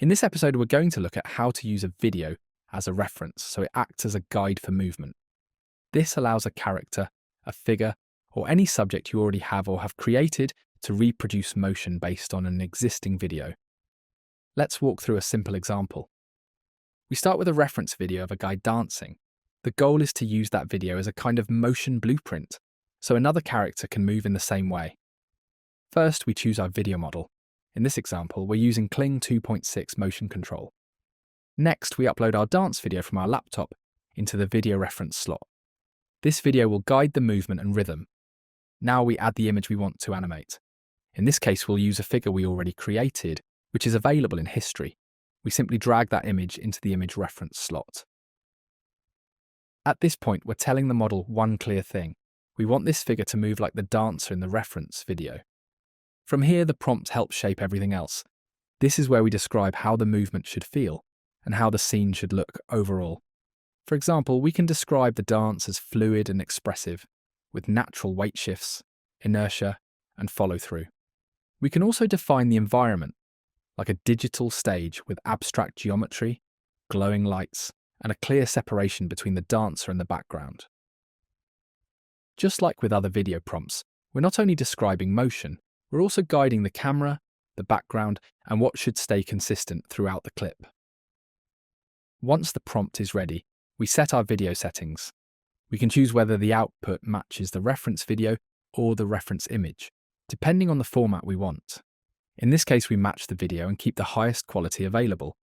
In this episode, we're going to look at how to use a video as a reference so it acts as a guide for movement. This allows a character, a figure, or any subject you already have or have created to reproduce motion based on an existing video. Let's walk through a simple example. We start with a reference video of a guy dancing. The goal is to use that video as a kind of motion blueprint, so another character can move in the same way. First, we choose our video model. In this example, we're using Kling 2.6 motion control. Next, we upload our dance video from our laptop into the video reference slot. This video will guide the movement and rhythm. Now we add the image we want to animate. In this case, we'll use a figure we already created, which is available in history. We simply drag that image into the image reference slot. At this point, we're telling the model one clear thing. We want this figure to move like the dancer in the reference video. From here, the prompt helps shape everything else. This is where we describe how the movement should feel and how the scene should look overall. For example, we can describe the dance as fluid and expressive, with natural weight shifts, inertia, and follow-through. We can also define the environment, like a digital stage with abstract geometry, glowing lights, and a clear separation between the dancer and the background. Just like with other video prompts, we're not only describing motion, we're also guiding the camera, the background, and what should stay consistent throughout the clip. Once the prompt is ready, we set our video settings. We can choose whether the output matches the reference video or the reference image, depending on the format we want. In this case, we match the video and keep the highest quality available.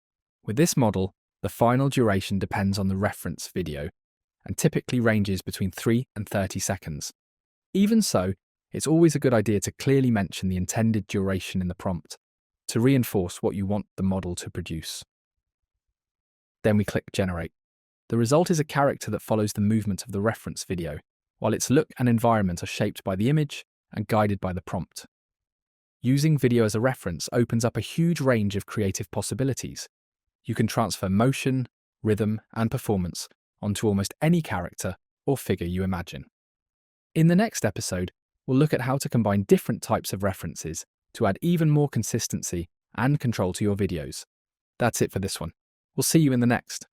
With this model, the final duration depends on the reference video and typically ranges between 3 and 30 seconds. Even so, it's always a good idea to clearly mention the intended duration in the prompt to reinforce what you want the model to produce. Then we click Generate. The result is a character that follows the movement of the reference video, while its look and environment are shaped by the image and guided by the prompt. Using video as a reference opens up a huge range of creative possibilities. You can transfer motion, rhythm, and performance onto almost any character or figure you imagine. In the next episode, we'll look at how to combine different types of references to add even more consistency and control to your videos. That's it for this one. We'll see you in the next.